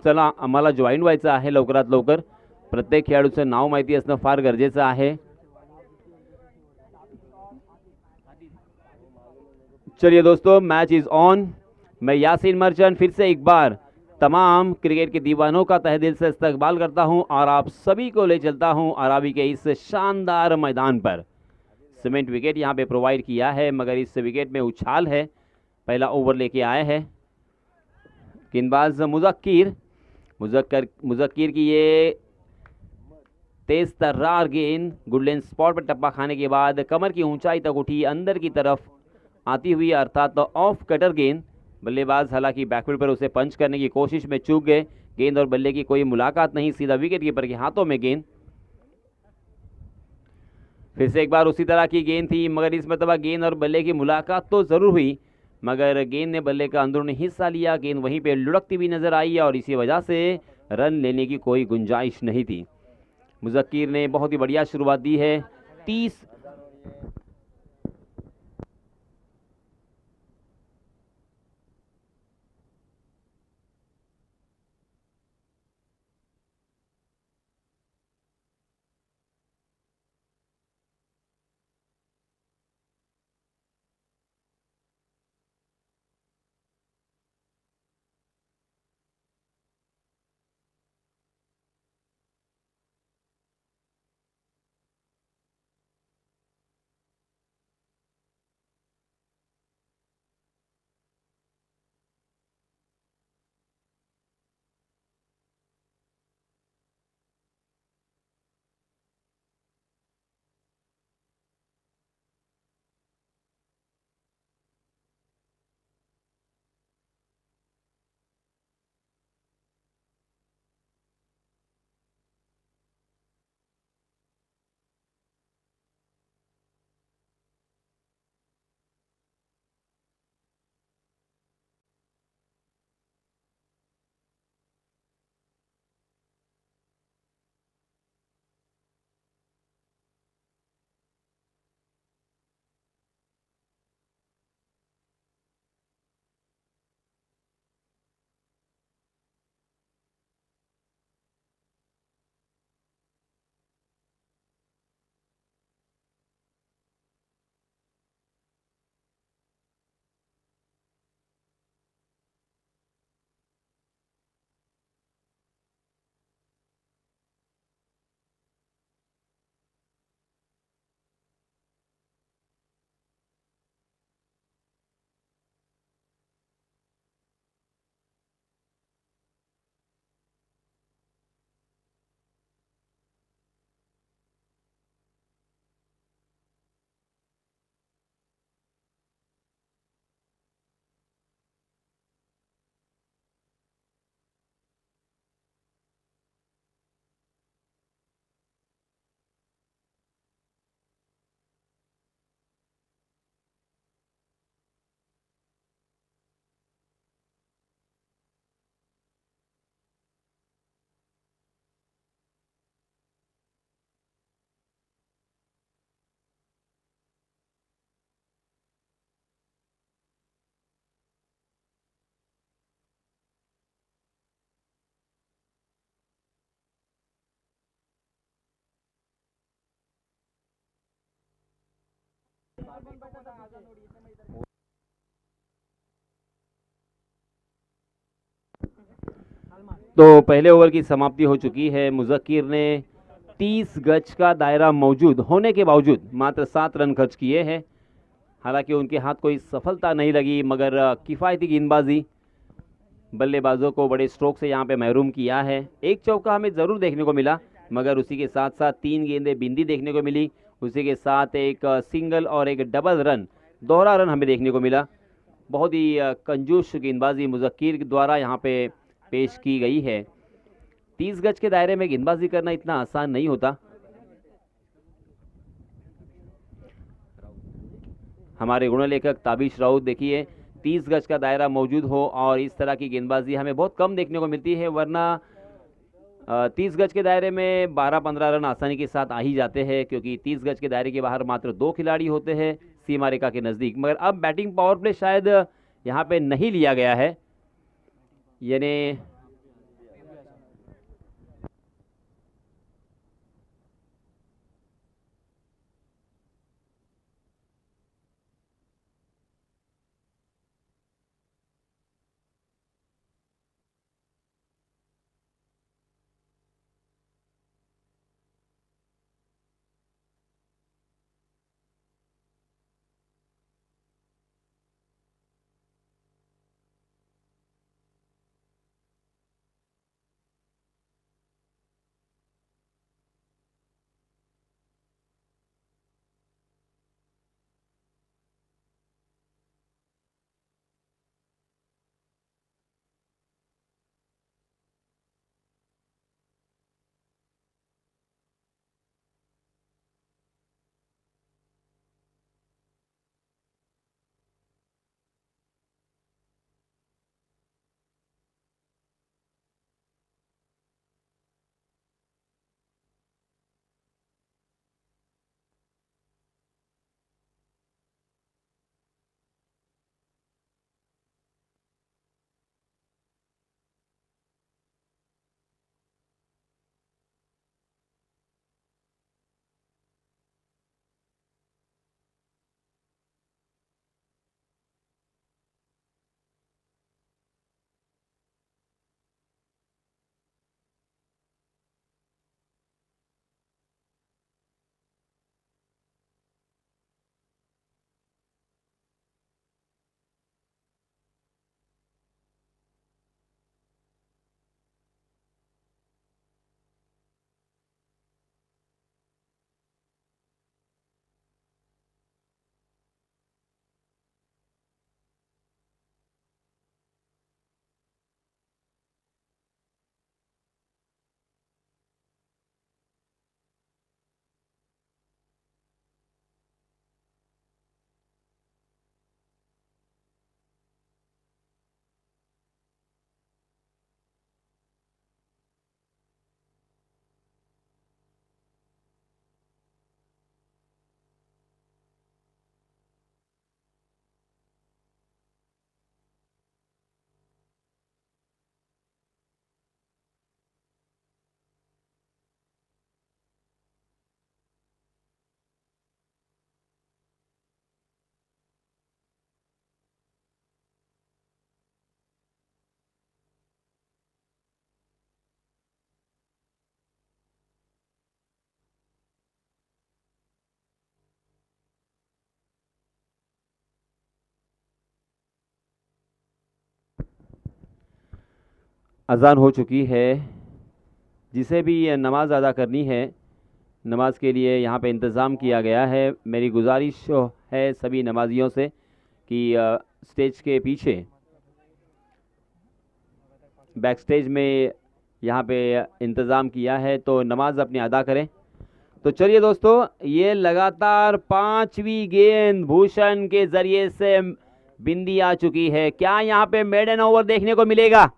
चला आम्हाला जॉईन व्हायचं आहे लवकरात लवकर. प्रत्येक खेळाडूचं नाव माहिती असणं फार गरजेचं आहे. चलिए दोस्तों, मैच इज ऑन. मैं यासीन मर्चेंट फिर से एक बार तमाम क्रिकेट के दीवानों का तहे दिल से इस्तकबाल करता हूं और आप सभी को ले चलता हूं अराबी के इस शानदार मैदान पर. सीमेंट विकेट यहां पे प्रोवाइड किया है, मगर इस विकेट में उछाल है. पहला ओवर लेके आए हैं गेंदबाज मुजक्किर की ये तेज तर्रार गेंद गुडलेन स्पॉट पर टप्पा खाने के बाद कमर की ऊंचाई तक उठी, अंदर की तरफ आती हुई, अर्थात ऑफ कटर गेंद. बल्लेबाज हालांकि बैकफील्ड पर उसे पंच करने की कोशिश में चूक गए. गेंद और बल्ले की कोई मुलाकात नहीं, सीधा विकेट कीपर के हाथों में गेंद. फिर से एक बार उसी तरह की गेंद थी, मगर इस मरतबा गेंद और बल्ले की मुलाकात तो जरूर हुई, मगर गेंद ने बल्ले का अंदरूनी हिस्सा लिया. गेंद वहीं पे लुढ़कती हुई नजर आई और इसी वजह से रन लेने की कोई गुंजाइश नहीं थी. मुजक्किर ने बहुत ही बढ़िया शुरुआत दी है. 30 तो पहले ओवर की समाप्ति हो चुकी है. मुजक्किर ने 30 गज का दायरा मौजूद होने के बावजूद मात्र 7 रन खर्च किए हैं. हालांकि उनके हाथ कोई सफलता नहीं लगी, मगर किफ़ायती गेंदबाजी बल्लेबाजों को बड़े स्ट्रोक से यहाँ पे महरूम किया है. एक चौका हमें ज़रूर देखने को मिला, मगर उसी के साथ साथ 3 गेंदें बिंदी देखने को मिली. उसी के साथ एक सिंगल और एक डबल रन, दोहरा रन हमें देखने को मिला. बहुत ही कंजूस गेंदबाजी मुजक्किर द्वारा यहाँ पे पेश की गई है. 30 गज के दायरे में गेंदबाजी करना इतना आसान नहीं होता. हमारे गुणलेखक ताबिश राउत, देखिए 30 गज का दायरा मौजूद हो और इस तरह की गेंदबाजी हमें बहुत कम देखने को मिलती है, वरना 30 गज के दायरे में 12-15 रन आसानी के साथ आ ही जाते हैं, क्योंकि 30 गज के दायरे के बाहर मात्र 2 खिलाड़ी होते हैं सीमा रेखा के नज़दीक. मगर अब बैटिंग पावर प्ले शायद यहाँ पे नहीं लिया गया है, यानी अजान हो चुकी है। जिसे भी ये नमाज अदा करनी है, नमाज के लिए यहाँ पे इंतज़ाम किया गया है। मेरी गुजारिश है सभी नमाजियों से कि स्टेज के पीछे बैक स्टेज में यहाँ पे इंतज़ाम किया है, तो नमाज अपनी अदा करें। तो चलिए दोस्तों, ये लगातार 5वीं गेंद भूषण के ज़रिए से बिंदी आ चुकी है। क्या यहाँ पे मेडन ओवर देखने को मिलेगा?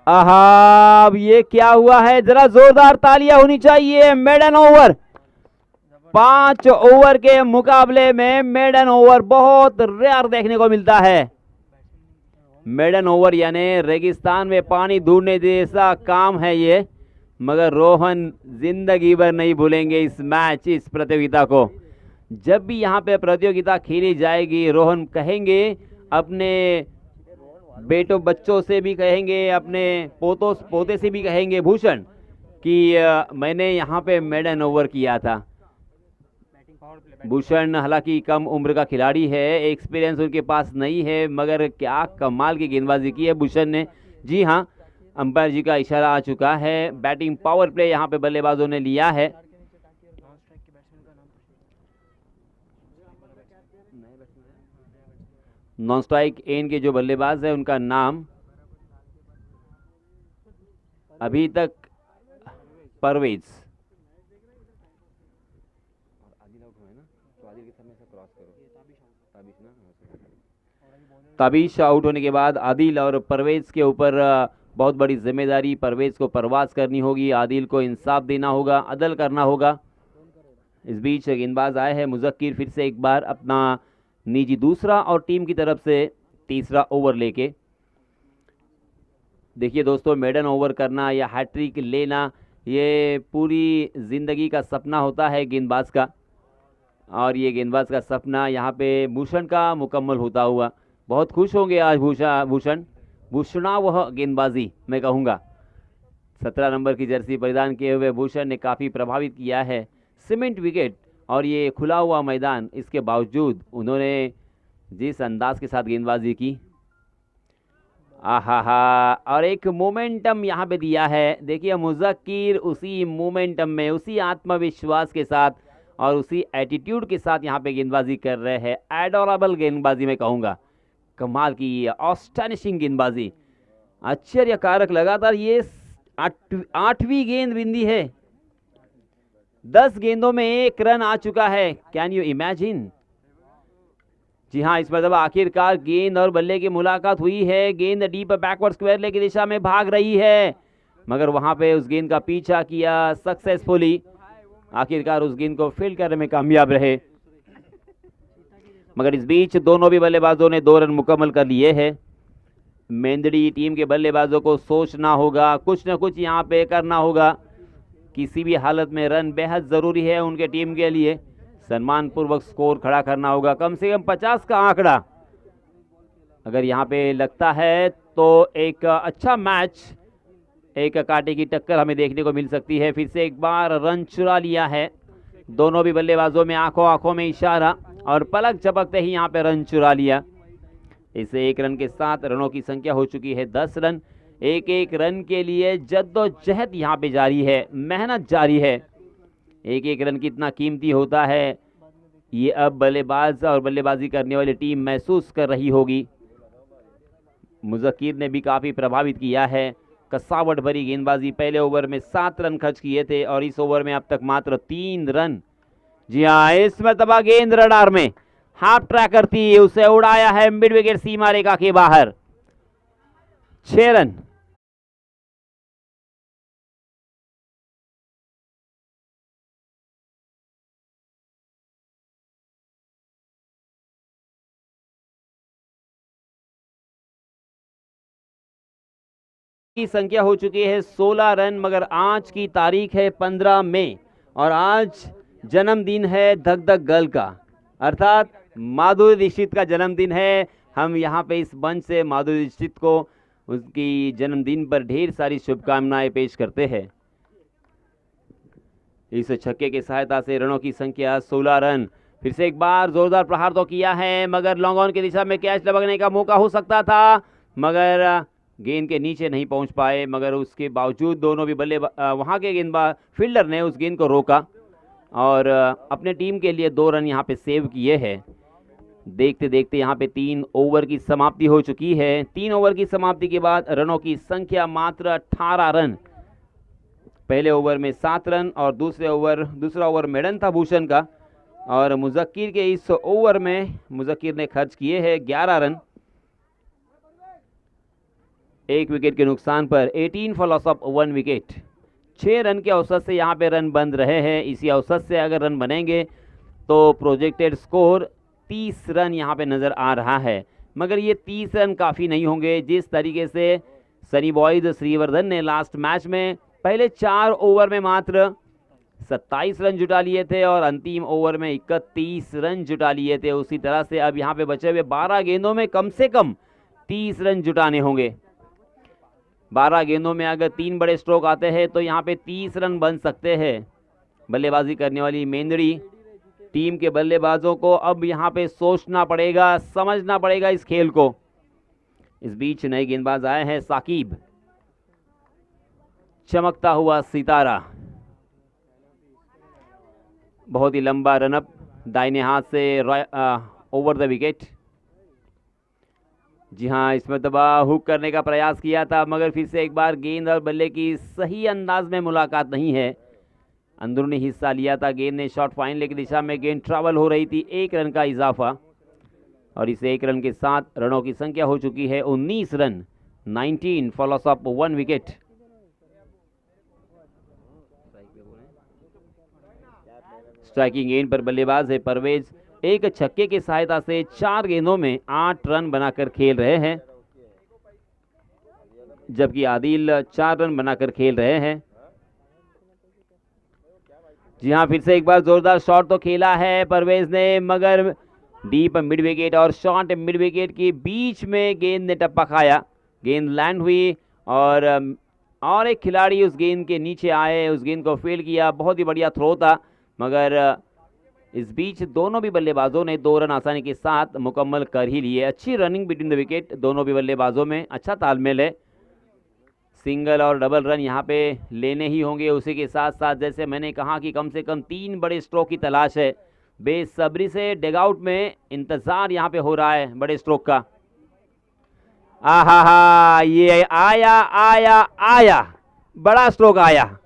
आहा, अब ये क्या हुआ है? जरा जोरदार तालियां होनी चाहिए। मेडन ओवर, 5 ओवर के मुकाबले में मेडन ओवर बहुत रेयर देखने को मिलता है। मेडन ओवर यानी रेगिस्तान में पानी ढूंढने जैसा काम है ये, मगर रोहन जिंदगी भर नहीं भूलेंगे इस मैच, इस प्रतियोगिता को। जब भी यहाँ पे प्रतियोगिता खेली जाएगी, रोहन कहेंगे अपने बेटों बच्चों से भी कहेंगे, अपने पोतों पोते से भी कहेंगे भूषण कि मैंने यहाँ पे मेडन ओवर किया था। भूषण हालांकि कम उम्र का खिलाड़ी है, एक्सपीरियंस उनके पास नहीं है, मगर क्या कमाल की गेंदबाजी की है भूषण ने। जी हाँ, अंपायर जी का इशारा आ चुका है। बैटिंग पावर प्ले यहाँ पे बल्लेबाजों ने लिया है। नॉन स्ट्राइक एन के जो बल्लेबाज है उनका नाम अभी तक परवेज। ताबिश आउट होने के बाद आदिल और परवेज के ऊपर बहुत बड़ी जिम्मेदारी। परवेज को परवाज करनी होगी, आदिल को इंसाफ देना होगा, अदल करना होगा। इस बीच गेंदबाज आए हैं मुजक्किर, फिर से एक बार अपना निजी दूसरा और टीम की तरफ से तीसरा ओवर लेके। देखिए दोस्तों, मेडन ओवर करना या हैट्रिक लेना ये पूरी ज़िंदगी का सपना होता है गेंदबाज का, और ये गेंदबाज का सपना यहाँ पे भूषण का मुकम्मल होता हुआ। बहुत खुश होंगे आज भूषणा वह गेंदबाजी मैं कहूँगा। 17 नंबर की जर्सी परिधान किए हुए भूषण ने काफ़ी प्रभावित किया है। सीमेंट विकेट और ये खुला हुआ मैदान, इसके बावजूद उन्होंने जिस अंदाज के साथ गेंदबाजी की, आहा, और एक मोमेंटम यहाँ पे दिया है। देखिए मुजक्किर उसी मोमेंटम में, उसी आत्मविश्वास के साथ और उसी एटीट्यूड के साथ यहाँ पे गेंदबाजी कर रहे हैं। एडोरेबल गेंदबाजी मैं कहूँगा, कमाल की ऑस्टनिशिंग गेंदबाजी, आश्चर्यकारक। लगातार ये 8वीं गेंद बिंदी है, 10 गेंदों में 1 रन आ चुका है। Can you imagine? जी हाँ, इस मरतबा आखिरकार गेंद और बल्ले की मुलाकात हुई है। गेंद डीप बैकवर्ड स्क्वायर लेग की दिशा में भाग रही है, मगर वहां पे उस गेंद का पीछा किया सक्सेसफुली। आखिरकार उस गेंद को फील्ड करने में कामयाब रहे, मगर इस बीच दोनों भी बल्लेबाजों ने 2 रन मुकम्मल कर लिए हैं। मेंदड़ी टीम के बल्लेबाजों को सोचना होगा, कुछ न कुछ यहाँ पे करना होगा। किसी भी हालत में रन बेहद ज़रूरी है उनके टीम के लिए। सम्मानपूर्वक स्कोर खड़ा करना होगा, कम से कम 50 का आंकड़ा अगर यहाँ पे लगता है तो एक अच्छा मैच, एक कांटे की टक्कर हमें देखने को मिल सकती है। फिर से एक बार रन चुरा लिया है, दोनों भी बल्लेबाजों में आंखों में इशारा, और पलक झपकते ही यहाँ पे रन चुरा लिया। इसे 1 रन के साथ रनों की संख्या हो चुकी है 10 रन। एक रन के लिए जद्दोजहद यहाँ पे जारी है, मेहनत जारी है। एक रन कितना कीमती होता है, ये अब बल्लेबाज और बल्लेबाजी करने वाली टीम महसूस कर रही होगी। मुजक्किर ने भी काफ़ी प्रभावित किया है। कसावट भरी गेंदबाजी, पहले ओवर में 7 रन खर्च किए थे और इस ओवर में अब तक मात्र 3 रन। जी हाँ, इस मरतबा गेंद रडार में हाफ ट्रैक करती है, उसे उड़ाया है मिड विकेट सीमा रेखा के बाहर। 6 रन। की संख्या हो चुकी है 16 रन, मगर आज की तारीख है 15 मई और आज जन्मदिन है धक धक गर्ल का, अर्थात माधुरी दीक्षित का जन्मदिन है। हम यहाँ पे इस मंच से माधुरी दीक्षित को उसकी जन्मदिन पर ढेर सारी शुभकामनाएं पेश करते हैं। इस छक्के की सहायता से रनों की संख्या 16 रन। फिर से एक बार जोरदार प्रहार तो किया है, मगर लॉन्ग ऑन की दिशा में कैच लपकने का मौका हो सकता था। मगर गेंद के नीचे नहीं पहुंच पाए, मगर उसके बावजूद दोनों भी वहां के गेंदबाज फील्डर ने उस गेंद को रोका और अपने टीम के लिए 2 रन यहां पे सेव किए हैं। देखते देखते यहां पे 3 ओवर की समाप्ति हो चुकी है। 3 ओवर की समाप्ति के बाद रनों की संख्या मात्र 18 रन। पहले ओवर में 7 रन और दूसरा ओवर मेडन था भूषण का, और मुजक्किर के इस ओवर में मुजक्किर ने खर्च किए हैं 11 रन। 1 विकेट के नुकसान पर 18 for loss of 1 wicket. 6 run के औसत से यहाँ पे रन बन रहे हैं। इसी औसत से अगर रन बनेंगे तो प्रोजेक्टेड स्कोर 30 रन यहाँ पे नज़र आ रहा है, मगर ये 30 रन काफ़ी नहीं होंगे। जिस तरीके से सनी बॉयज श्रीवर्धन ने लास्ट मैच में पहले 4 ओवर में मात्र 27 रन जुटा लिए थे और अंतिम ओवर में 31 रन जुटा लिए थे, उसी तरह से अब यहाँ पे बचे हुए 12 गेंदों में कम से कम 30 रन जुटाने होंगे। 12 गेंदों में अगर 3 बड़े स्ट्रोक आते हैं तो यहाँ पे 30 रन बन सकते हैं। बल्लेबाजी करने वाली मेंदड़ी टीम के बल्लेबाजों को अब यहाँ पे सोचना पड़ेगा, समझना पड़ेगा इस खेल को। इस बीच नए गेंदबाज आए हैं साकिब, चमकता हुआ सितारा। बहुत ही लंबा रनअप दाहिने हाथ से ओवर द विकेट। जी हाँ, इस मरतबा हुक करने का प्रयास किया था, मगर फिर से एक बार गेंद और बल्ले की सही अंदाज में मुलाकात नहीं है। अंदरूनी हिस्सा लिया था गेंद ने, शॉर्ट फाइनल की दिशा में गेंद ट्रैवल हो रही थी। 1 रन का इजाफा और इस 1 रन के साथ रनों की संख्या हो चुकी है 19 run. 19 for loss of 1 wicket. Striking गेंद पर बल्लेबाज है परवेज। एक छक्के की सहायता से 4 गेंदों में 8 रन बनाकर खेल रहे हैं, जबकि आदिल 4 रन बनाकर खेल रहे हैं। जी हाँ, फिर से एक बार जोरदार शॉट तो खेला है परवेज ने, मगर डीप मिड विकेट और शॉर्ट मिड विकेट के बीच में गेंद ने टप्पा खाया। गेंद लैंड हुई और एक खिलाड़ी उस गेंद के नीचे आए, उस गेंद को फील्ड किया। बहुत ही बढ़िया थ्रो था, मगर इस बीच दोनों भी बल्लेबाजों ने 2 रन आसानी के साथ मुकम्मल कर ही लिए। अच्छी रनिंग बिटवीन द विकेट दोनों भी बल्लेबाजों में, अच्छा तालमेल है। सिंगल और डबल रन यहाँ पे लेने ही होंगे। उसी के साथ साथ जैसे मैंने कहा कि कम से कम 3 बड़े स्ट्रोक की तलाश है। बेसब्री से डगआउट में इंतजार यहाँ पे हो रहा है बड़े स्ट्रोक का। आहा, ये आया आया आया, बड़ा स्ट्रोक आया।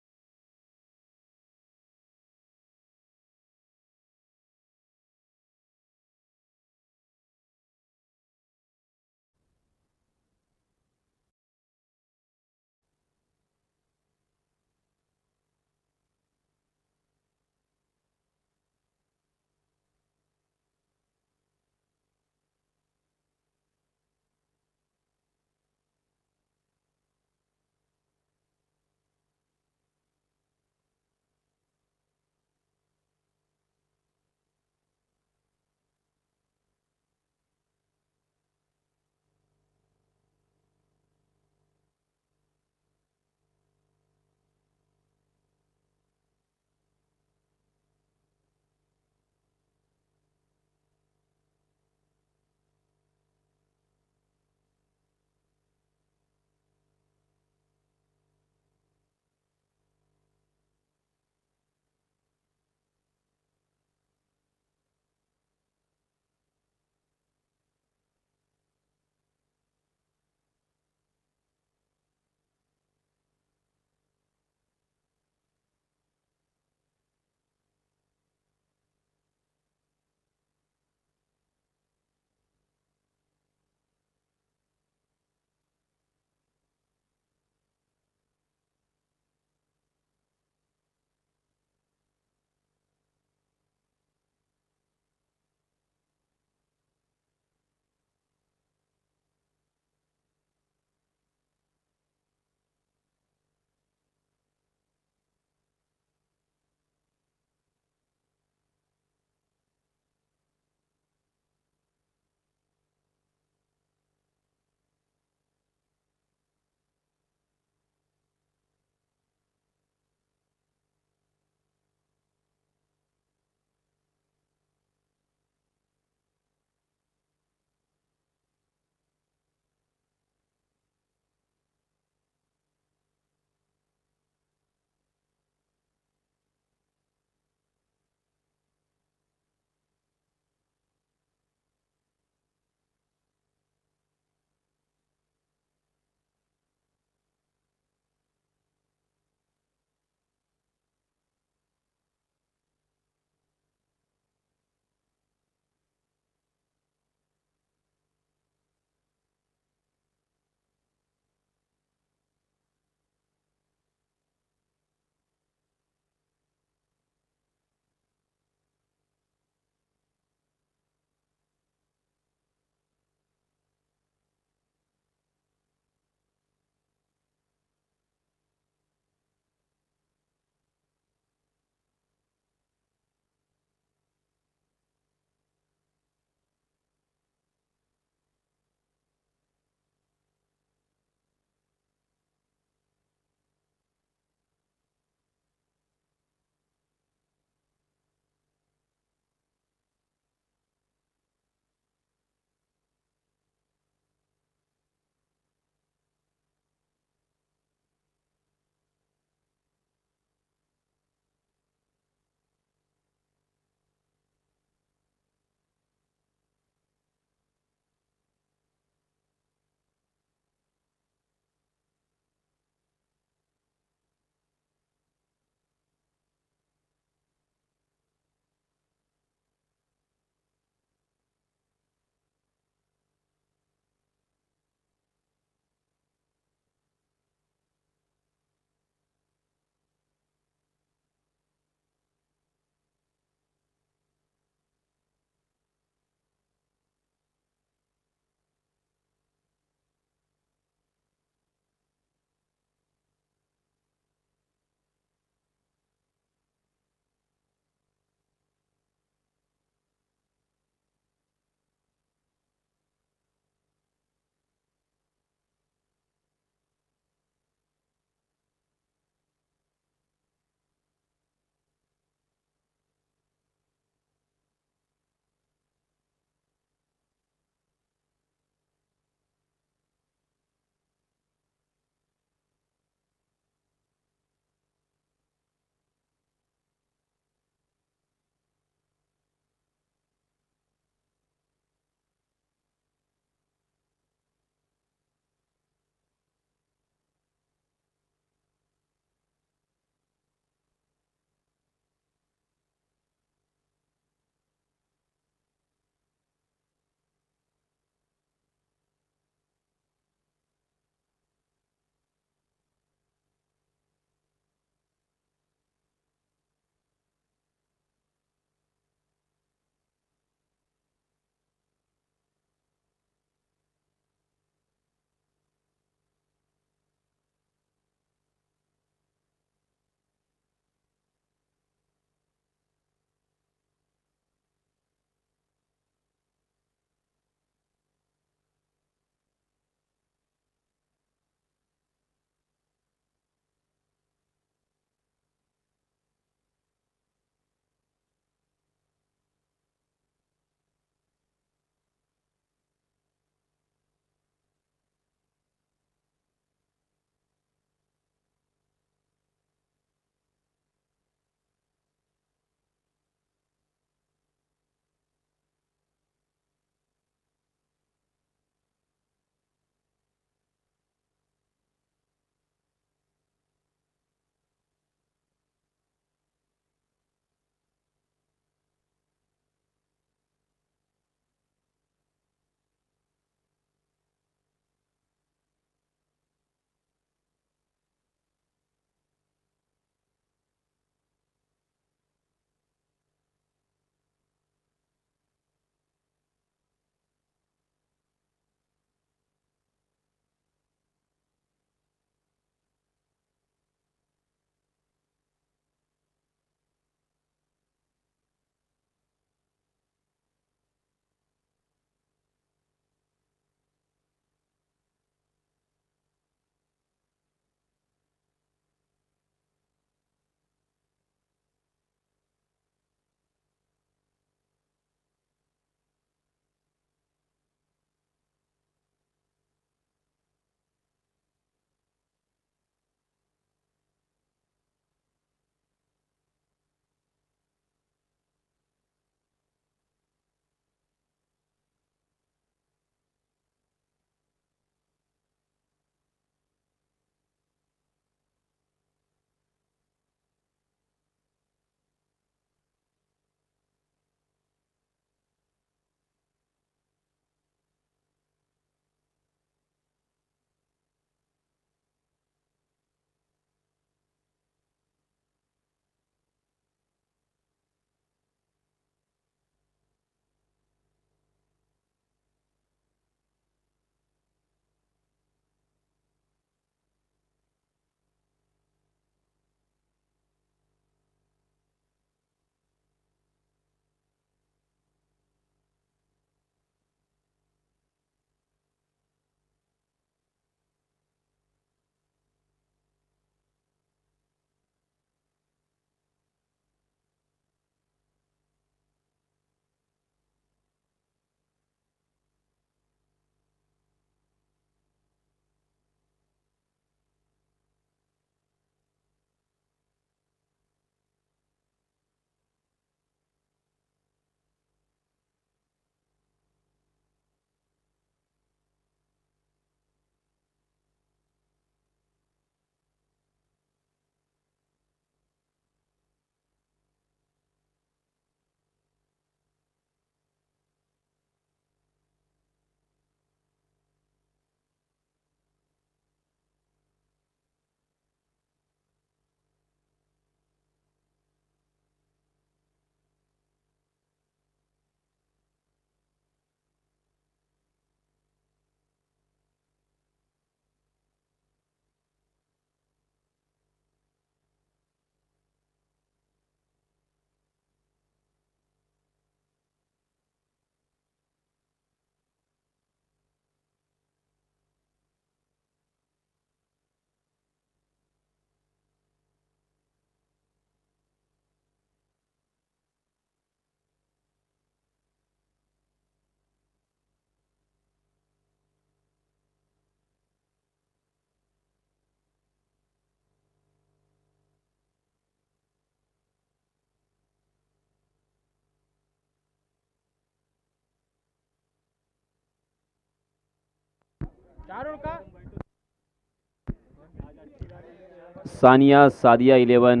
सानिया सादिया 11,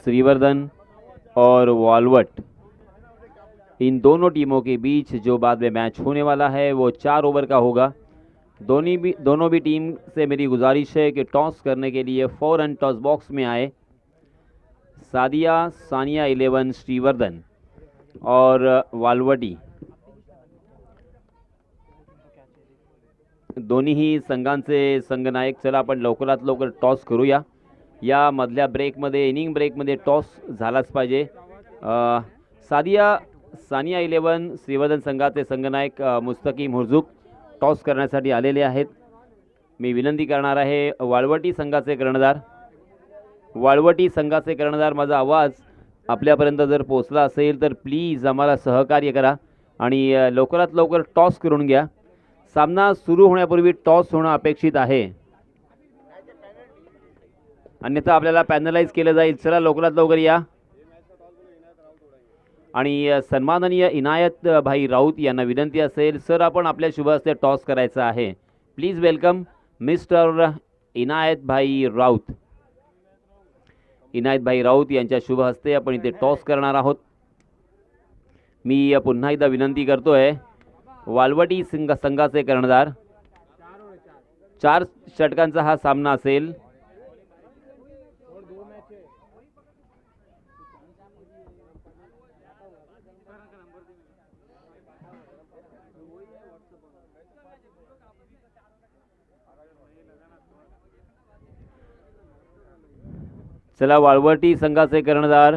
श्रीवर्धन और वॉलवट, इन दोनों टीमों के बीच जो बाद में मैच होने वाला है वो 4 ओवर का होगा। दोनों भी टीम से मेरी गुजारिश है कि टॉस करने के लिए फौरन टॉस बॉक्स में आए। सादिया सानिया 11, श्रीवर्धन और वालवटी दोन्हीही संघांचे संघनायक, चला आपण लवकरात लवकर टॉस करूया। या मधल्या ब्रेकमध्ये, इनिंग ब्रेकमध्ये टॉस झालाच पाहिजे। सानिया 11 श्रीवर्धन संघाचे संघनायक मुस्तकीम हुर्जुक टॉस करण्यासाठी आलेले आहेत। मी विनंती करणार आहे वाळवटी संघाचे कर्णधार, माझा आवाज आपल्यापर्यंत जर पोहोचला असेल तर प्लीज आम्हाला सहकार्य करा आणि लवकरात लवकर टॉस करून घ्या। सामना सुरू होण्यापूर्वी टॉस होणं अपेक्षित आहे, अन्यथा आपल्याला पॅनलाइज केलं जाईल। चला लवकरात लवकर या। आणि सन्माननीय इनायत भाई राऊत यांना विनंती असेल, सर आपण आपल्या शुभ हस्ते टॉस करायचा आहे। प्लीज वेलकम मिस्टर इनायत भाई राऊत। इनायत भाई राऊत यांच्या शुभ हस्ते आपण इथे टॉस करणार आहोत। मी पुन्हा एकदा विनंती करतोय वालवटी संघाचे कर्णधार, 4 षटकांचा हा सामना असेल। चला वाळवटी संघाचे कर्णधार,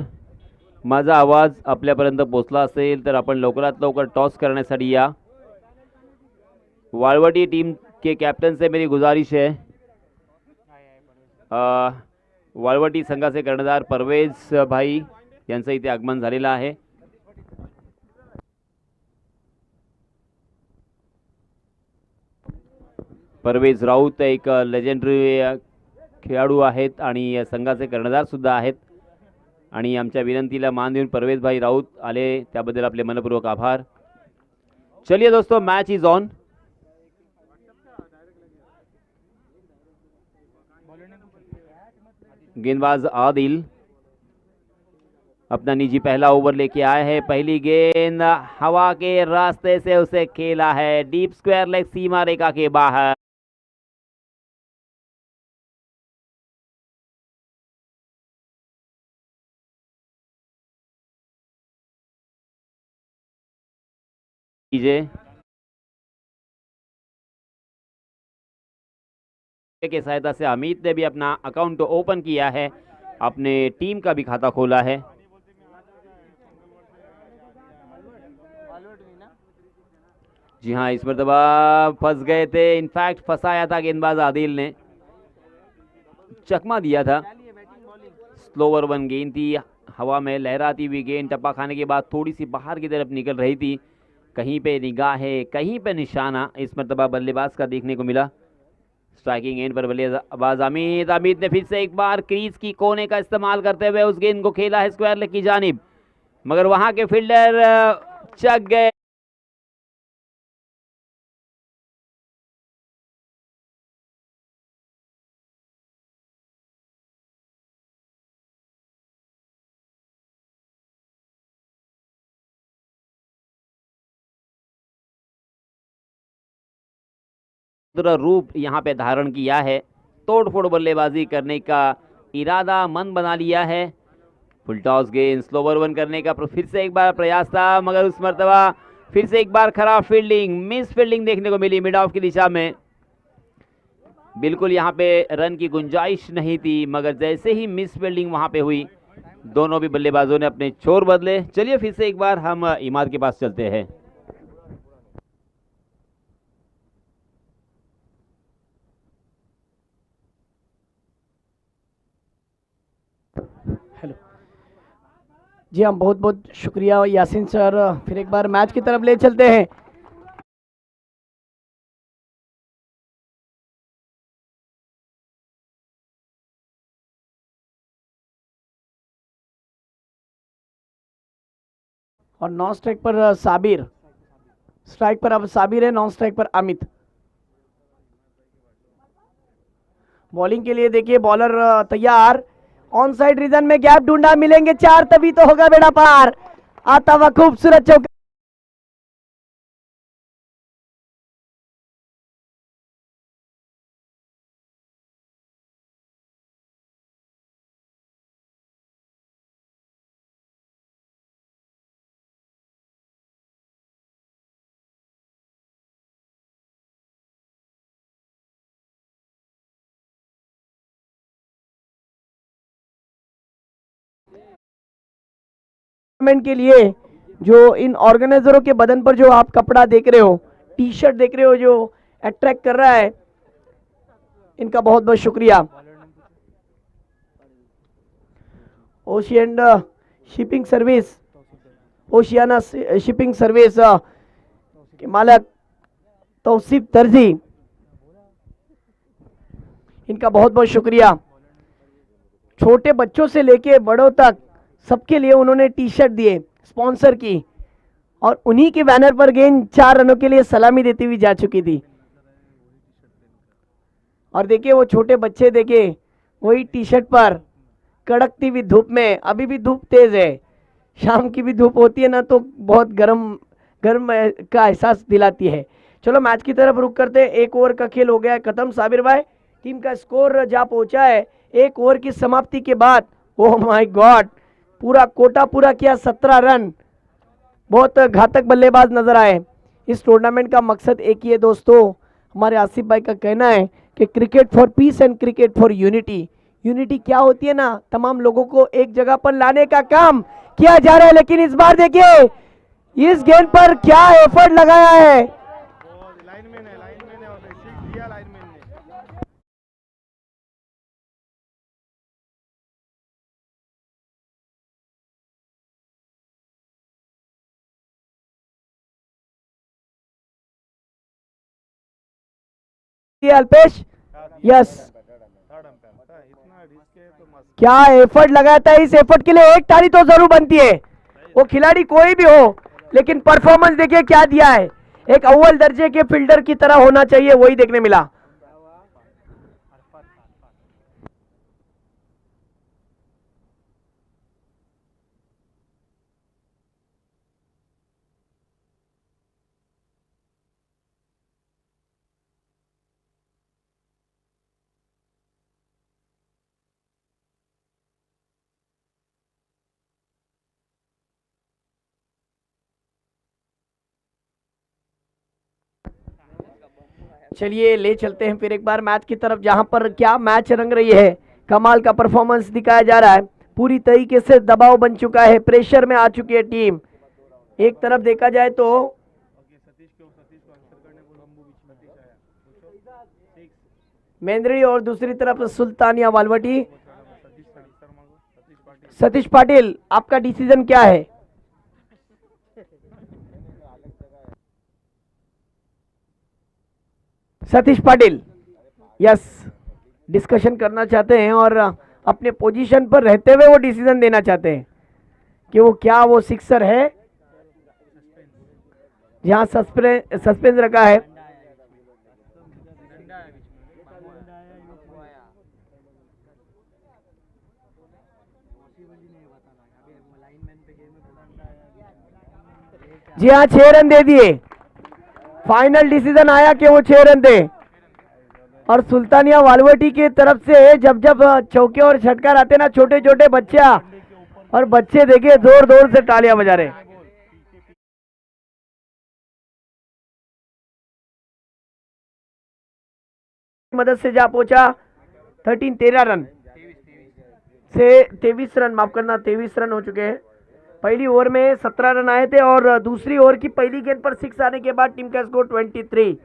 माझा आवाज आपल्यापर्यंत पोहोचला असेल तर आपण लवकरात लवकर टॉस करण्यासाठी या। वाळवटी टीम के कैप्टन से मेरी गुजारिश है, वाळवटी संघाचे कर्णधार परवेज भाई यांचं इथे आगमन झालेलं आहे। परवेज राऊत एक लेजेंडरी खेळाडू आहेत आणि संघाचे कर्णधार सुद्धा आहेत आणि आमच्या विनंतीला मान देऊन परवेज भाई राऊत आले, त्याबद्दल आपले मनपूर्वक आभार। चलिए दोस्तों, मैच इज ऑन। गेंदबाज आदिल अपना निजी पहला ओवर लेके आए हैं। पहली गेंद हवा के रास्ते से उसे खेला है, डीप स्क्वायर लेग सीमा रेखा के बाहर। के सहायता से अमित ने भी अपना अकाउंट ओपन किया है, अपने टीम का भी खाता खोला है। जी हाँ, इस मरतबा फंस गए थे, इनफैक्ट फंसाया था गेंदबाज आदिल ने, चकमा दिया था। स्लोवर 1 गेंद थी, हवा में लहराती हुई गेंद टप्पा खाने के बाद थोड़ी सी बाहर की तरफ निकल रही थी। कहीं पे निगाहें, कहीं पे निशाना इस मरतबा बल्लेबाज का देखने को मिला। स्ट्राइकिंग एंड पर बल्लेबाज अमित ने फिर से एक बार क्रीज की कोने का इस्तेमाल करते हुए उस गेंद को खेला है स्क्वायर लेग की जानिब, मगर वहां के फील्डर चक गए। रूप यहां पे धारण किया है, तोड़फोड़ बल्लेबाजी करने का इरादा मन बना लिया है। फुल टॉस गेंद स्लोवर 1 करने का फिर से एक बार प्रयास था, मगर उस मर्तबा फिर से एक बार खराब फील्डिंग, मिस फील्डिंग देखने को मिली मिड ऑफ की दिशा में। बिल्कुल यहां पे रन की गुंजाइश नहीं थी, मगर जैसे ही मिस फील्डिंग वहां पे हुई, दोनों भी बल्लेबाजों ने अपने छोर बदले। चलिए फिर से एक बार हम इमाद के पास चलते हैं। हेलो जी, हम बहुत बहुत शुक्रिया यासीन सर, फिर एक बार मैच की तरफ ले चलते हैं। और नॉन स्ट्राइक पर साबिर, स्ट्राइक पर अब साबिर है, नॉन स्ट्राइक पर अमित। बॉलिंग के लिए देखिए बॉलर तैयार, ऑन साइड रीजन में गैप ढूंढा, मिलेंगे 4 तभी तो होगा बेड़ा पार। आता हुआ खूबसूरत चौका, के लिए जो इन ऑर्गेनाइजरों के बदन पर जो आप कपड़ा देख रहे हो, टी शर्ट देख रहे हो, जो अट्रैक्ट कर रहा है, इनका बहुत बहुत शुक्रिया। Ocean shipping service, Oceania shipping service के मालक तौसीफ दर्जी, इनका बहुत बहुत शुक्रिया। छोटे बच्चों से लेके बड़ों तक सबके लिए उन्होंने टी शर्ट दिए, स्पॉन्सर की, और उन्हीं के बैनर पर गेंद 4 रनों के लिए सलामी देती हुई जा चुकी थी। और देखिए वो छोटे बच्चे, देखिए वही टी शर्ट पर कड़कती हुई धूप में, अभी भी धूप तेज है, शाम की भी धूप होती है ना तो बहुत गर्म गर्म का एहसास दिलाती है। चलो मैच की तरफ रुक करते हैं। 1 ओवर का खेल हो गया है खत्म साबिर भाई, टीम का स्कोर जा पहुंचा है 1 ओवर की समाप्ति के बाद। ओह माय गॉड, पूरा कोटा पूरा किया, 17 रन, बहुत घातक बल्लेबाज नजर आए। इस टूर्नामेंट का मकसद एक ही है दोस्तों, हमारे आसिफ भाई का कहना है कि cricket for piece and cricket for unity. Unity क्या होती है ना, तमाम लोगों को एक जगह पर लाने का काम किया जा रहा है। लेकिन इस बार देखिए इस गेंद पर क्या एफर्ट लगाया है, लाइनमैन है और सीख दिया लाइनमैन ने। अल्पेश, यस, थर्ड अंपायर था, इतना रिस्क है तो मस्त। क्या एफर्ट लगाया था, इस एफर्ट के लिए एक ताली तो जरूर बनती है। वो खिलाड़ी कोई भी हो, लेकिन परफॉर्मेंस देखिए क्या दिया है, एक अव्वल दर्जे के फील्डर की तरह होना चाहिए, वही देखने मिला। चलिए ले चलते हैं फिर एक बार मैच की तरफ, जहां पर क्या मैच रंग रही है, कमाल का परफॉर्मेंस दिखाया जा रहा है, पूरी तरीके से दबाव बन चुका है, प्रेशर में आ चुकी है टीम। एक तरफ देखा जाए तो सतीश को आंसर करने को लंबू बीच में सतीश आया, मेंद्री, और दूसरी तरफ सुल्तानिया वालवटी। सतीश सतीश पाटिल, आपका डिसीजन क्या है? सतीश पाटिल, यस, डिस्कशन करना चाहते हैं और अपने पोजीशन पर रहते हुए वो डिसीजन देना चाहते हैं कि वो क्या वो सिक्सर है जहां सस्पेंस रखा है। जी हाँ, 6 रन दे दिए, फाइनल डिसीजन आया कि वो 6 रन दे। और सुल्तानिया वालवटी की तरफ से जब जब चौके और छटकार आते ना, छोटे छोटे बच्चा और बच्चे देखिए जोर जोर से तालियां बजा रहे। मदद से जा पहुंचा 13 रन से 23 रन, माफ करना 23 रन हो चुके हैं। पहली ओवर में 17 रन आए थे और दूसरी ओवर की पहली गेंद पर 6 आने के बाद टीम का स्कोर 23।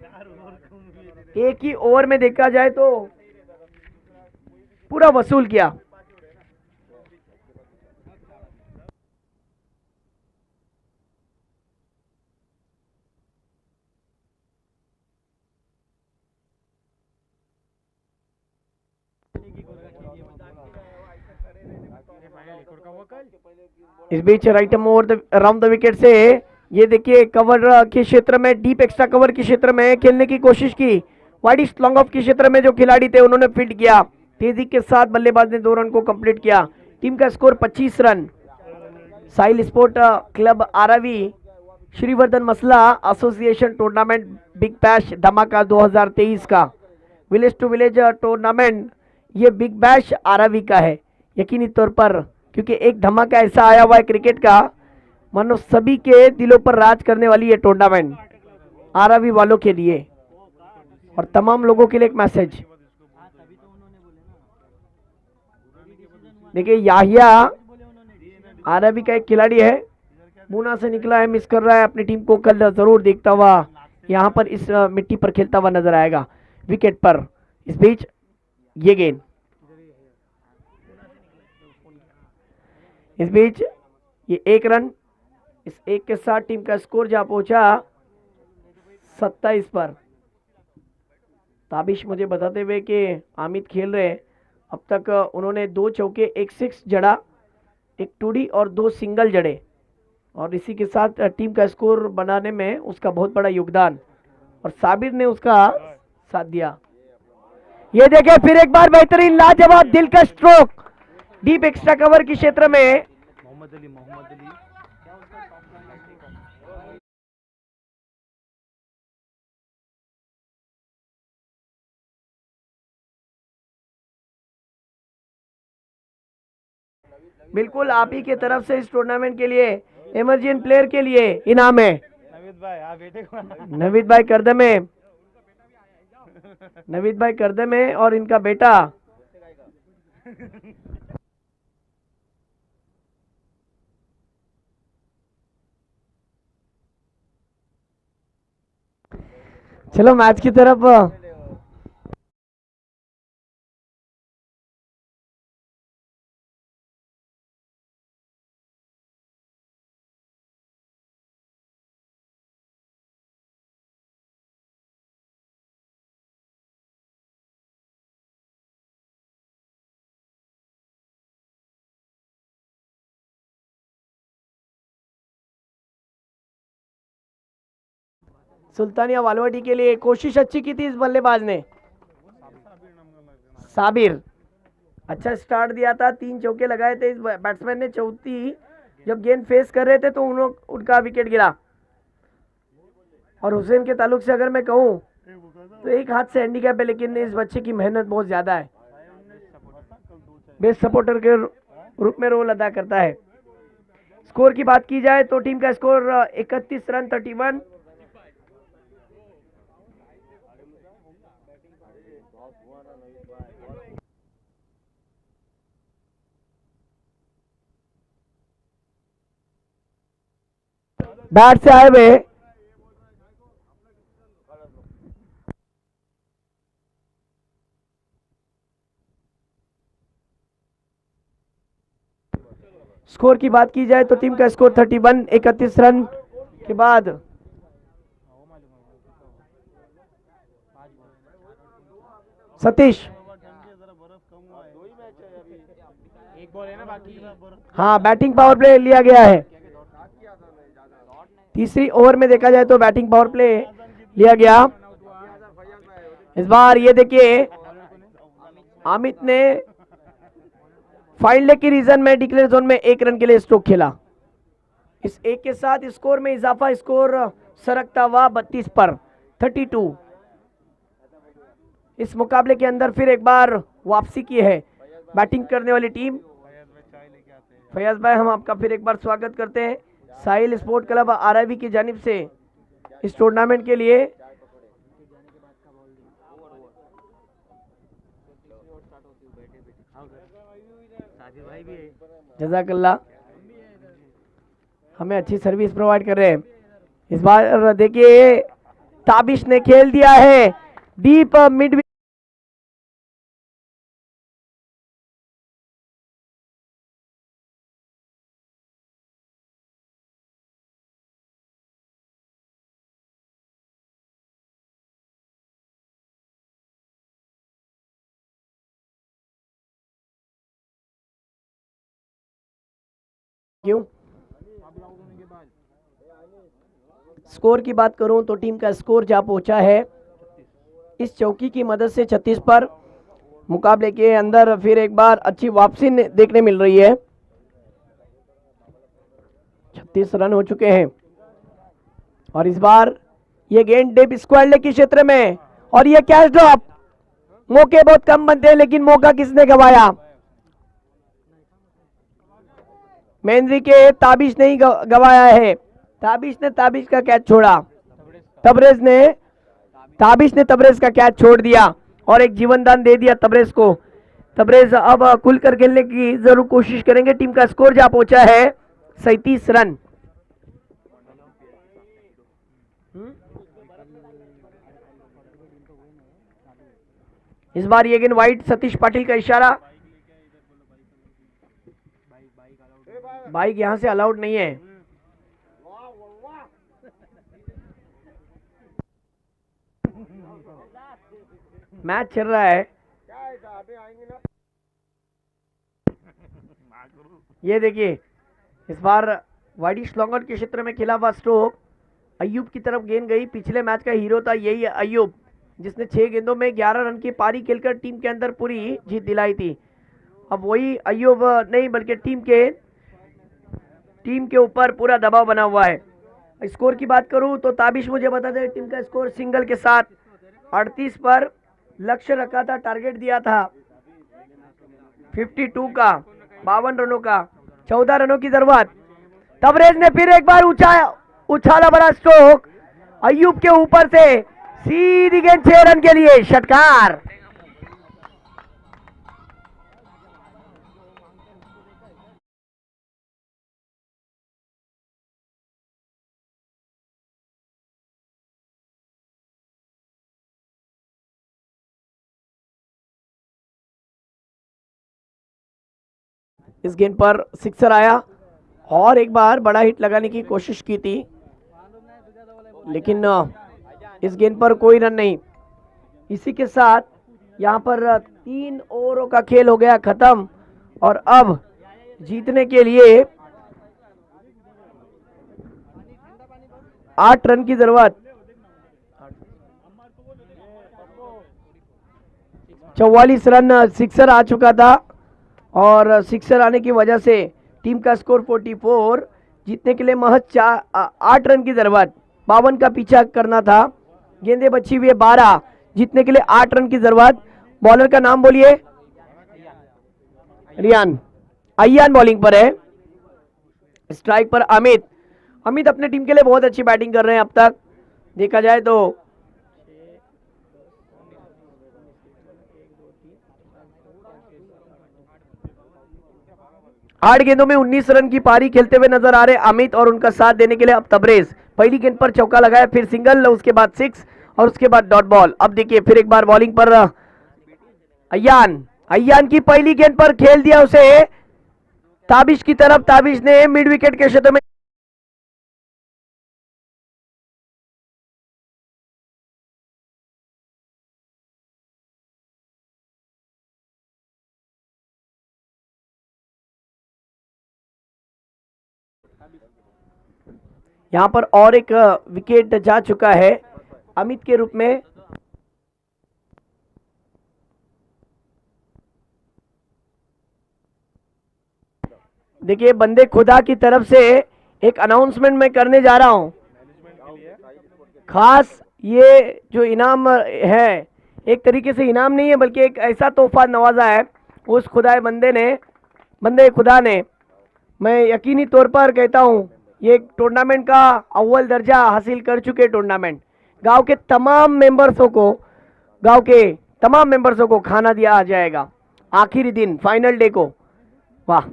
एक ही ओवर में देखा जाए तो पूरा वसूल किया। इस बीच right over around the wicket से ये देखिए कवर के क्षेत्र में, डीप एक्स्ट्रा कवर के क्षेत्र में खेलने की कोशिश की, वाइडिश लॉन्ग ऑफ के क्षेत्र में जो खिलाड़ी थे उन्होंने फील्ड किया, तेजी के साथ बल्लेबाज ने 2 रन को कंप्लीट किया। टीम का स्कोर 25 रन। साहिल स्पोर्ट क्लब आरावी श्रीवर्धन मसला एसोसिएशन टूर्नामेंट बिग बैश धमाका 2023 का विलेज टू विलेज टूर्नामेंट, ये बिग बैश आरावी का है यकीनी तौर पर, क्योंकि एक धमाका ऐसा आया हुआ है क्रिकेट का, मानो सभी के दिलों पर राज करने वाली ये टूर्नामेंट आरावी वालों के लिए और तमाम लोगों के लिए एक मैसेज। देखिए याहिया आरावी का एक खिलाड़ी है, मुना से निकला है, मिस कर रहा है, अपनी टीम को कल जरूर देखता हुआ यहाँ पर इस मिट्टी पर खेलता हुआ नजर आएगा विकेट पर। इस बीच ये गेंद, इस बीच ये 1 रन, इस 1 के साथ टीम का स्कोर जा पहुंचा 27 पर। ताबिश मुझे बताते हुए कि आमिद खेल रहे हैं, अब तक उन्होंने 2 चौके 1 6 जड़ा, 1 टूडी और 2 सिंगल जड़े, और इसी के साथ टीम का स्कोर बनाने में उसका बहुत बड़ा योगदान, और साबिर ने उसका साथ दिया। ये देखें फिर एक बार बेहतरीन लाजवाब दिल का स्ट्रोक डीप एक्स्ट्रा कवर के क्षेत्र में। मोहम्मद अली बिल्कुल आप ही के तरफ से इस टूर्नामेंट के लिए इमर्जिंग प्लेयर के लिए इनाम है। नवीद भाई आप बेटे को नवीद भाई करदमे, नवीद भाई करदमे और इनका बेटा। चलो मैच की तरफ। सुल्तानिया वालवाडी के लिए कोशिश अच्छी की थी इस बल्लेबाज ने, साबिर अच्छा स्टार्ट दिया था, 3 चौके लगाए थे इस बैट्समैन ने। चौथी जब गेंद फेस कर रहे थे तो उनका विकेट गिरा। और हुसैन के ताल्लुक से अगर मैं कहूं तो एक हाथ से हैंडीकैप है, लेकिन इस बच्चे की मेहनत बहुत ज्यादा है, बेस्ट सपोर्टर के रूप में रोल अदा करता है। स्कोर की बात की जाए तो टीम का स्कोर 31 रन 31। बैट से आए हुए स्कोर की बात की जाए तो टीम का स्कोर 31 31 रन के बाद सतीश, एक बॉल है ना बाकी। हाँ बैटिंग पावर प्ले लिया गया है। तीसरी ओवर में देखा जाए तो बैटिंग पावर प्ले लिया गया। इस बार ये देखिए अमित ने फाइनल की रीजन में डिक्लेयर जोन में 1 रन के लिए स्ट्रोक खेला। इस 1 के साथ स्कोर में इजाफा, स्कोर सरकता हुआ 32 पर 32। इस मुकाबले के अंदर फिर एक बार वापसी की है बैटिंग करने वाली टीम। फैयाज भाई हम आपका फिर एक बार स्वागत करते हैं साहिल स्पोर्ट क्लब आरआईवी की जानिब से इस टूर्नामेंट के लिए। जज़ाकल्लाह, हमें अच्छी सर्विस प्रोवाइड कर रहे हैं। इस बार देखिए ताबिश ने खेल दिया है डीप मिड। क्यों स्कोर की बात करूं तो टीम का स्कोर जा पहुंचा है इस चौकी की मदद से 36 पर मुकाबले के अंदर फिर एक बार अच्छी वापसी देखने मिल रही है। 36 रन हो चुके हैं और इस बार ये गेंद डेप स्क्वायर लेग के क्षेत्र में और ये कैच ड्रॉप। मौके बहुत कम बनते हैं लेकिन मौका किसने गंवाया? मेहंदी के ताबिश नहीं गंवाया है। ताबिश ने ताबिश का कैच छोड़ा। तबरेज ने तबरेज का कैच छोड़ दिया और एक जीवन दान दे दिया तबरेज को। तबरेज अब खुलकर खेलने की जरूर कोशिश करेंगे। टीम का स्कोर जा पहुंचा है 37 रन। इस बार ये गेंद वाइड, सतीश पाटिल का इशारा। बाइक यहां से अलाउड नहीं है। मैच चल रहा है। ये देखिए इस बार वाइडी स्लॉन्गर के क्षेत्र में खेला हुआ स्ट्रोक अय्यूब की तरफ गेंद गई। पिछले मैच का हीरो था यही अय्यूब, जिसने 6 गेंदों में 11 रन की पारी खेलकर टीम के अंदर पूरी जीत दिलाई थी। अब वही अय्यूब नहीं बल्कि टीम के ऊपर पूरा दबाव बना हुआ है। स्कोर की बात करूं तो ताबिश मुझे बता दे टीम का स्कोर सिंगल के साथ 38 पर लक्ष्य रखा था, टारगेट दिया था 52 का, 52 रनों का, 14 रनों की जरूरत। तबरेज ने फिर एक बार उछाला बड़ा स्ट्रोक अय्यूब के ऊपर से, सीधी गेंद 6 रन के लिए, षटकार। इस गेंद पर सिक्सर आया और एक बार बड़ा हिट लगाने की कोशिश की थी लेकिन इस गेंद पर कोई रन नहीं। इसी के साथ यहां पर 3 ओवरों का खेल हो गया खत्म और अब जीतने के लिए 8 रन की जरूरत। 44 रन सिक्सर आ चुका था और सिक्सर आने की वजह से टीम का स्कोर 44, जीतने के लिए महज 8 रन की जरूरत। 52 का पीछा करना था, गेंदे बची हुई है 12, जीतने के लिए 8 रन की जरूरत। बॉलर का नाम बोलिए। रियान अय्यान बॉलिंग पर है। स्ट्राइक पर अमित अपने टीम के लिए बहुत अच्छी बैटिंग कर रहे हैं अब तक देखा जाए तो। 8 गेंदों में 19 रन की पारी खेलते हुए नजर आ रहे अमित और उनका साथ देने के लिए अब तबरेज। पहली गेंद पर चौका लगाया, फिर सिंगल, उसके बाद 6 और उसके बाद डॉट बॉल। अब देखिए फिर एक बार बॉलिंग पर अय्यान की पहली गेंद पर खेल दिया उसे ताबिश की तरफ। ताबिश ने मिड विकेट के क्षेत्र में यहां पर और एक विकेट जा चुका है अमित के रूप में। देखिए बंदे खुदा की तरफ से एक अनाउंसमेंट मैं करने जा रहा हूं। खास ये जो इनाम है एक तरीके से इनाम नहीं है बल्कि एक ऐसा तोहफा नवाजा है उस बंदे खुदा ने। मैं यकीनी तौर पर कहता हूं ये टूर्नामेंट का अव्वल दर्जा हासिल कर चुके टूर्नामेंट। गांव के तमाम मेंबर्सों को खाना दिया जाएगा आखिरी दिन, फाइनल डे को। वाह,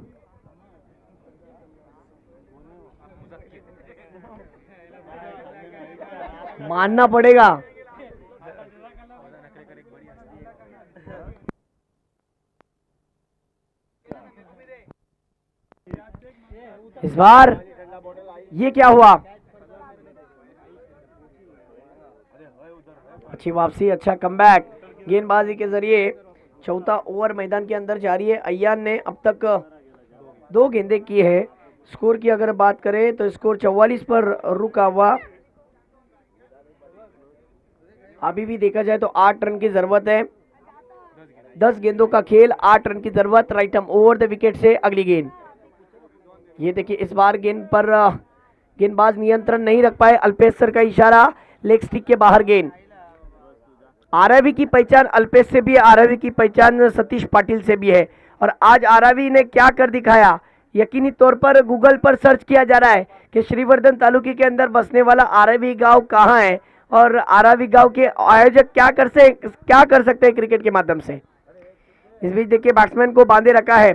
मानना पड़ेगा। इस बार ये क्या हुआ? अच्छी वापसी, अच्छा कमबैक गेंदबाजी के जरिए। चौथा ओवर मैदान के अंदर जारी है। अय्यान ने अब तक 2 गेंदें की है। स्कोर की अगर बात करें तो स्कोर 44 पर रुका हुआ। अभी भी देखा जाए तो 8 रन की जरूरत है। 10 गेंदों का खेल, 8 रन की जरूरत। Right arm over the wicket से अगली गेंद। ये देखिए इस बार गेंद पर गेंदबाज नियंत्रण नहीं रख पाए। अल्पेश सर का इशारा, लेग स्टिक के बाहर गेंद। आरआरबी की पहचान अल्पेश से भी है, आरआरबी की पहचान सतीश पाटिल से भी है। और आज आरआरबी ने क्या कर दिखाया, यकीनी तौर पर गूगल पर सर्च किया जा रहा है कि श्रीवर्धन तालुके के अंदर बसने वाला आरआरबी गांव कहाँ है और आरआरबी गांव के आयोजक क्या कर सकते हैं क्रिकेट के माध्यम से। इस बीच देखिए बैट्समैन को बांधे रखा है,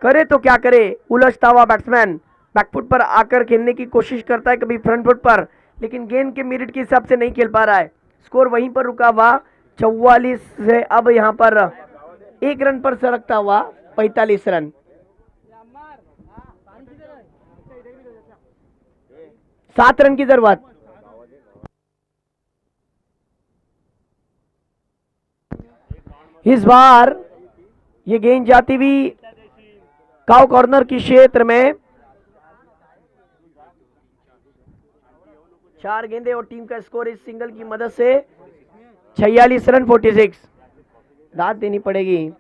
करे तो क्या करे। उलझता हुआ बैट्समैन बैकफुट पर आकर खेलने की कोशिश करता है, कभी फ्रंट फुट पर, लेकिन गेंद के मेरिट के हिसाब से नहीं खेल पा रहा है। स्कोर वहीं पर रुका हुआ 44 से अब यहाँ पर 1 रन पर सरकता हुआ 45 रन। सात रन की जरूरत। इस बार ये गेंद जाती हुई काउ कॉर्नर की क्षेत्र में। 4 गेंदे और टीम का स्कोर इस सिंगल की मदद से 46 रन 46। दाद देनी पड़ेगी।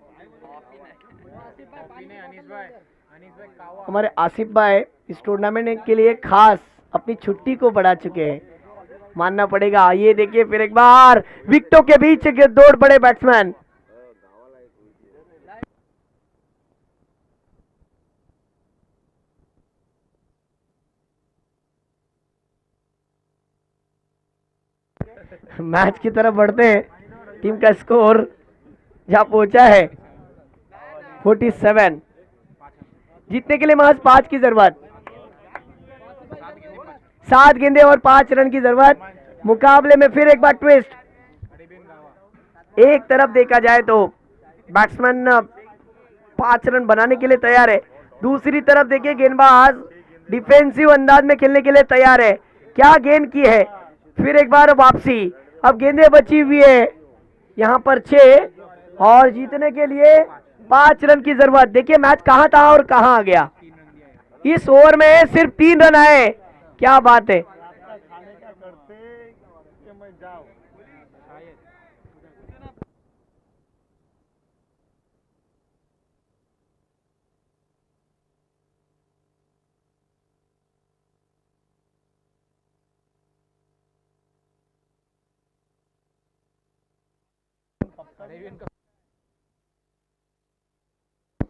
हमारे आसिफ भाई इस टूर्नामेंट के लिए खास अपनी छुट्टी को बढ़ा चुके हैं, मानना पड़ेगा। ये देखिए फिर एक बार विकेटों के बीच दौड़ पड़े बैट्समैन। मैच की तरफ बढ़ते हैं। टीम का स्कोर जहां पहुंचा है 47। जीतने के लिए महज 5 की जरूरत। 7 गेंदे और 5 रन की जरूरत। मुकाबले में फिर एक बार ट्विस्ट। एक तरफ देखा जाए तो बैट्समैन 5 रन बनाने के लिए तैयार है, दूसरी तरफ देखिए गेंदबाज डिफेंसिव अंदाज में खेलने के लिए तैयार है। क्या गेंद की है, फिर एक बार वापसी। अब गेंदें बची हुई है यहाँ पर 6 और जीतने के लिए 5 रन की जरूरत। देखिए मैच कहां था और कहां आ गया। इस ओवर में सिर्फ 3 रन आए, क्या बात है।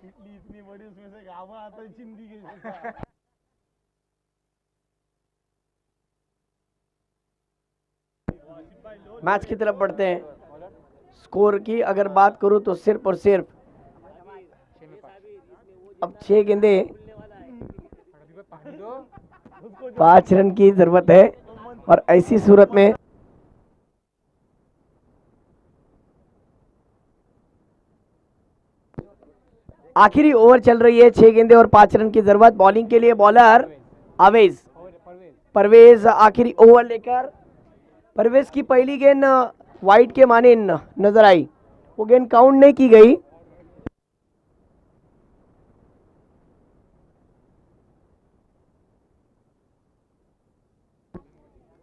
इतनी बड़ी उसमें से गावा आता है चिंदी के। मैच की तरफ बढ़ते हैं। स्कोर की अगर बात करूं तो सिर्फ और सिर्फ अब 6 गेंदे 5 रन की जरूरत है। और ऐसी सूरत में आखिरी ओवर चल रही है, 6 गेंदे और 5 रन की जरूरत। बॉलिंग के लिए बॉलर आवेज परवेज आखिरी ओवर लेकर। परवेज की पहली गेंद वाइड के माने नजर आई, वो गेंद काउंट नहीं की गई।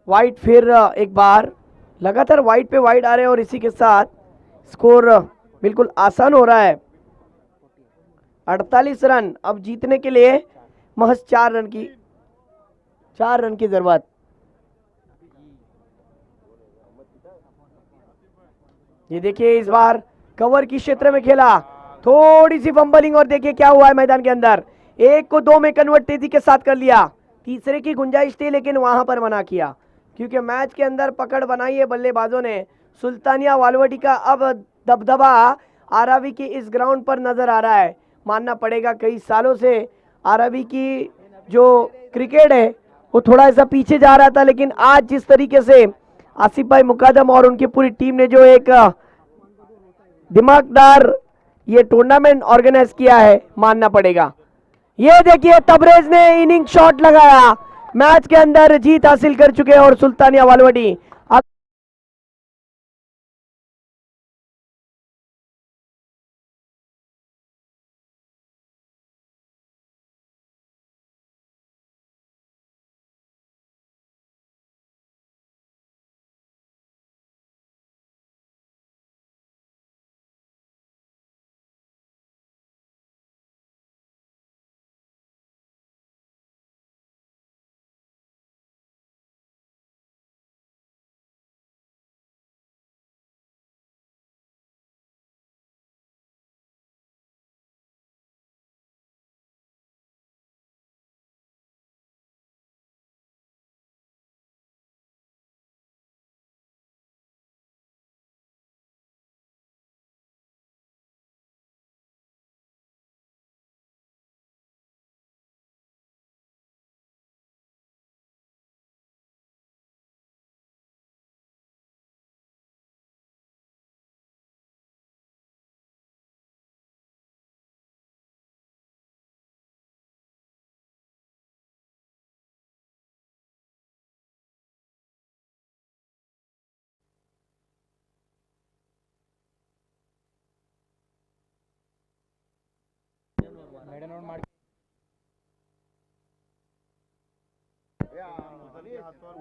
वाइड फिर एक बार लगातार वाइड पे वाइड आ रहे हैं और इसी के साथ स्कोर बिल्कुल आसान हो रहा है। 48 रन। अब जीतने के लिए महज 4 रन की जरूरत। ये देखिए इस बार कवर की क्षेत्र में खेला, थोड़ी सी फंबलिंग और देखिए क्या हुआ है मैदान के अंदर। 1 को 2 में कन्वर्ट तेजी के साथ कर लिया। तीसरे की गुंजाइश थी लेकिन वहां पर मना किया, क्योंकि मैच के अंदर पकड़ बनाई है बल्लेबाजों ने। सुल्तानिया वालवटी का अब दबदबा आरआरबी के इस ग्राउंड पर नजर आ रहा है। मानना पड़ेगा कई सालों से आरआरबी की जो क्रिकेट है वो थोड़ा ऐसा पीछे जा रहा था, लेकिन आज जिस तरीके से आसिफ भाई मुकादम और उनकी पूरी टीम ने जो एक दिमागदार ये टूर्नामेंट ऑर्गेनाइज किया है, मानना पड़ेगा। ये देखिए तबरेज ने इनिंग शॉट लगाया, मैच के अंदर जीत हासिल कर चुके हैं और सुल्तानिया वालवटी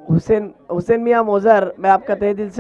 हुसैन हुसैन मियां मोजर, मैं आपका तहे दिल से